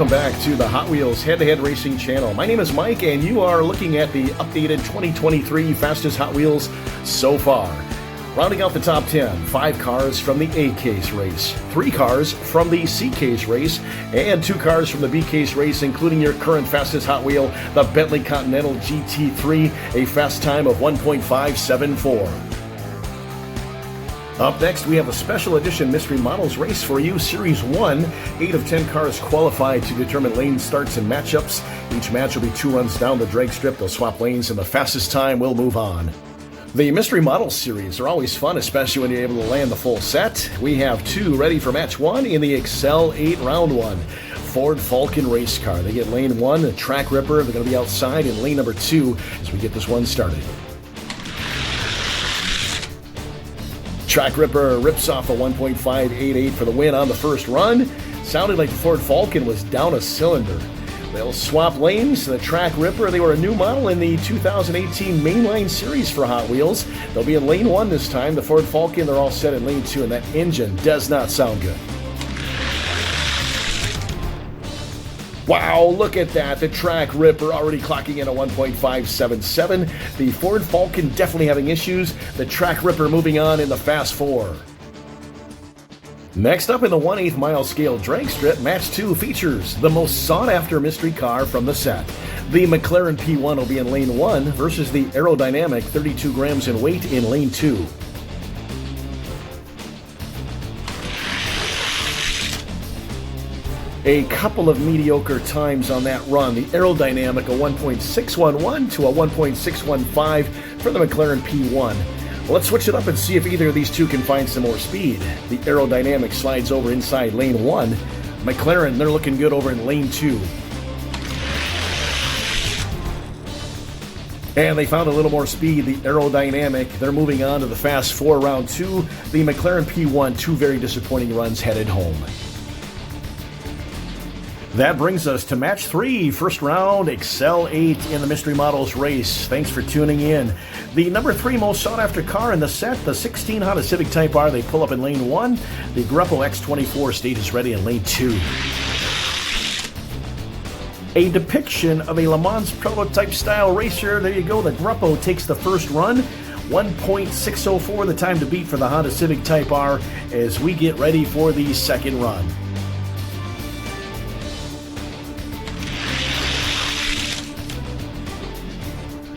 welcome back to the Hot Wheels Head-to-Head Racing channel. My name is Mike, and you are looking at the updated 2023 fastest Hot Wheels so far. Rounding out the top 10, 5 cars from the A-Case race, 3 cars from the C-Case race, and 2 cars from the B-Case race, including your current fastest Hot Wheel, the Bentley Continental GT3, a fast time of 1.574. Up next, we have a special edition Mystery Models race for you, Series 1. 8 of 10 cars qualified to determine lane starts and matchups. Each match will be 2 runs down the drag strip. They'll swap lanes, and the fastest time will move on. The Mystery Models series are always fun, especially when you're able to land the full set. We have 2 ready for match 1 in the Excel 8 Round 1. Ford Falcon race car. They get lane 1, a track ripper. They're going to be outside in lane number 2 as we get this one started. Track Ripper rips off a 1.588 for the win on the first run. Sounded like the Ford Falcon was down a cylinder. They'll swap lanes. The Track Ripper, they were a new model in the 2018 Mainline Series for Hot Wheels. They'll be in lane 1 this time. The Ford Falcon, they're all set in lane 2, and that engine does not sound good. Wow, look at that. The Track Ripper already clocking in a 1.577. The Ford Falcon definitely having issues. The Track Ripper moving on in the Fast 4. Next up in the 1/8 mile scale drag strip, match 2 features the most sought-after mystery car from the set. The McLaren P1 will be in lane 1 versus the aerodynamic 32 grams in weight in lane 2. A couple of mediocre times on that run. The aerodynamic, a 1.611 to a 1.615 for the McLaren P1. Well, let's switch it up and see if either of these two can find some more speed. The aerodynamic slides over inside lane 1. McLaren, they're looking good over in lane 2. And they found a little more speed. The aerodynamic, they're moving on to the Fast 4 round 2. The McLaren P1, 2 very disappointing runs headed home. That brings us to match 3, first round, Excel 8 in the Mystery Models race. Thanks for tuning in. The number 3 most sought after car in the set, the 16 Honda Civic Type R, they pull up in lane 1. The Grepo X24 stages ready in lane 2. A depiction of a Le Mans prototype style racer. There you go, the Grepo takes the first run. 1.604 the time to beat for the Honda Civic Type R as we get ready for the second run.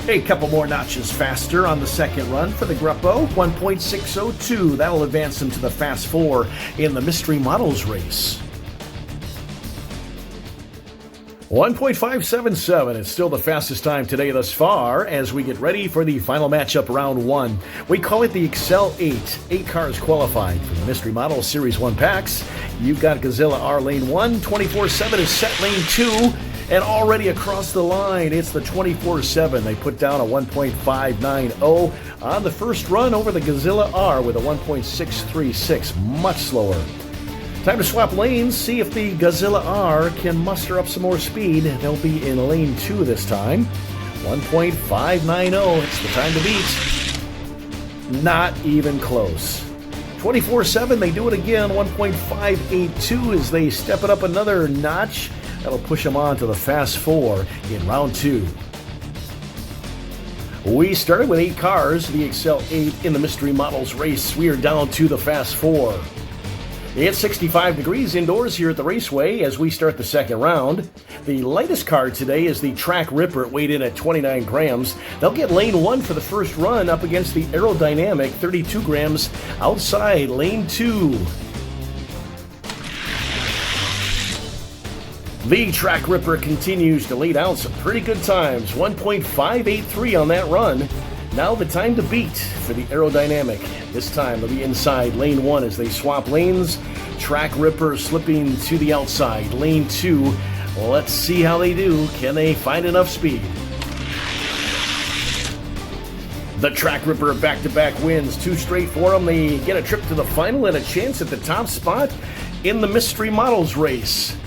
A couple more notches faster on the second run for the Grepo, 1.602. That'll advance them to the Fast 4 in the Mystery Models race. 1.577 is still the fastest time today thus far as we get ready for the final matchup round 1. We call it the Excel 8. 8 cars qualified for the Mystery Models Series 1 packs. You've got Gazilla R lane 1, 24/7 is set lane 2. And already across the line, it's the 24/7. They put down a 1.590 on the first run over the Gazilla R with a 1.636, much slower. Time to swap lanes, see if the Gazilla R can muster up some more speed. They'll be in lane 2 this time. 1.590, it's the time to beat. Not even close. 24/7, they do it again, 1.582 as they step it up another notch. That'll push them on to the Fast 4 in round 2. We started with 8 cars, the Excel 8 in the Mystery Models race. We are down to the Fast 4. It's 65 degrees indoors here at the raceway as we start the second round. The lightest car today is the Track Ripper, weighed in at 29 grams. They'll get lane 1 for the first run up against the aerodynamic 32 grams outside lane 2. The Track Ripper continues to lay down some pretty good times, 1.583 on that run. Now the time to beat for the aerodynamic. This time they'll be inside lane 1 as they swap lanes. Track Ripper slipping to the outside, lane 2. Let's see how they do. Can they find enough speed? The Track Ripper back-to-back wins, 2 straight for them. They get a trip to the final and a chance at the top spot in the Mystery Models race.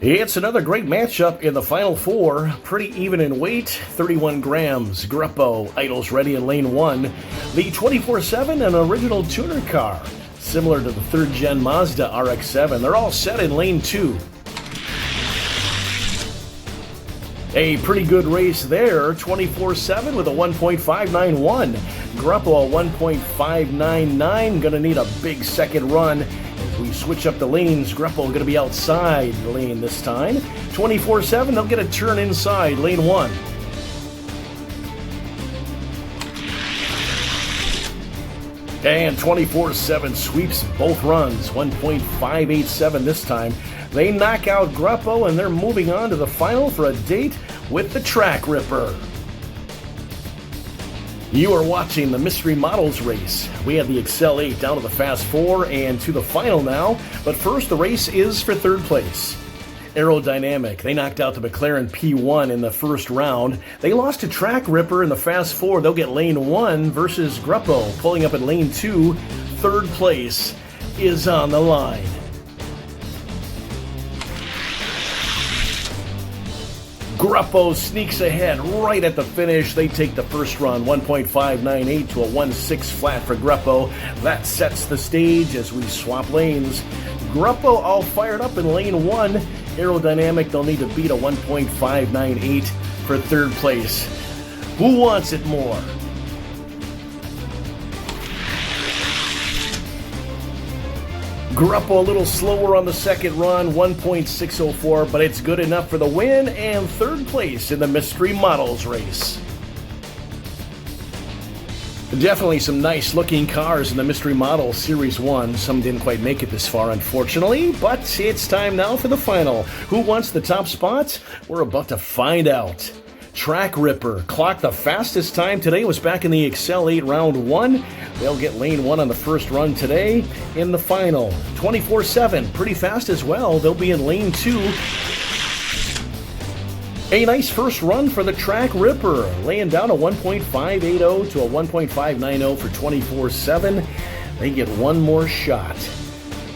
It's another great matchup in the final 4. Pretty even in weight, 31 grams. Grepo idles ready in lane 1. The 24/7, an original tuner car. similar to the 3rd Gen Mazda RX-7. They're all set in lane 2. A pretty good race there, 24-7 with a 1.591. Gruppo a 1.599, gonna need a big second run. As we switch up the lanes, Gruppo gonna be outside the lane this time. 24-7, they'll get a turn inside lane 1. And 24-7 sweeps both runs, 1.587 this time. They knock out Gruppo, and they're moving on to the final for a date with the Track Ripper. You are watching the Mystery Models race. We have the Excel 8 down to the Fast 4 and to the final now. But first, the race is for 3rd place. Aerodynamic, they knocked out the McLaren P1 in the first round. They lost to Track Ripper in the Fast 4. They'll get lane 1 versus Gruppo. Pulling up in lane 2, 3rd place is on the line. Gruppo sneaks ahead right at the finish. They take the first run, 1.598 to a 1.6 flat for Gruppo. That sets the stage as we swap lanes. Gruppo all fired up in lane 1. Aerodynamic, they'll need to beat a 1.598 for 3rd place. Who wants it more? Gruppo a little slower on the second run, 1.604, but it's good enough for the win and 3rd place in the Mystery Models race. Definitely some nice looking cars in the Mystery Models Series 1. Some didn't quite make it this far, unfortunately, but it's time now for the final. Who wants the top spot? We're about to find out. Track Ripper clocked the fastest time today, was back in the Excel 8 round 1. They'll get lane 1 on the first run today in the final. 24-7, pretty fast as well. They'll be in lane 2. A nice first run for the Track Ripper, laying down a 1.580 to a 1.590 for 24-7. They get one more shot.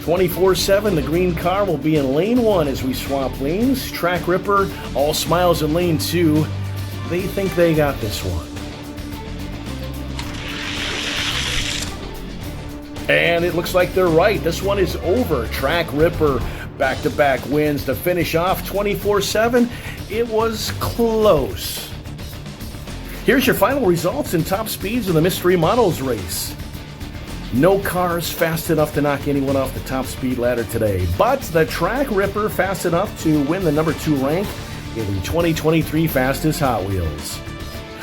24-7, the green car will be in lane 1 as we swap lanes. Track Ripper, all smiles in lane 2. They think they got this one. And it looks like they're right. This one is over. Track Ripper, back-to-back wins to finish off 24-7. It was close. Here's your final results and top speeds of the Mystery Models race. No cars fast enough to knock anyone off the top speed ladder today, but the Track Ripper fast enough to win the number 2 rank in the 2023 Fastest Hot Wheels.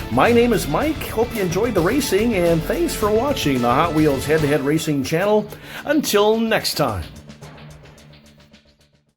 My name is Mike. Hope you enjoyed the racing, and thanks for watching the Hot Wheels Head-to-Head Racing channel. Until next time.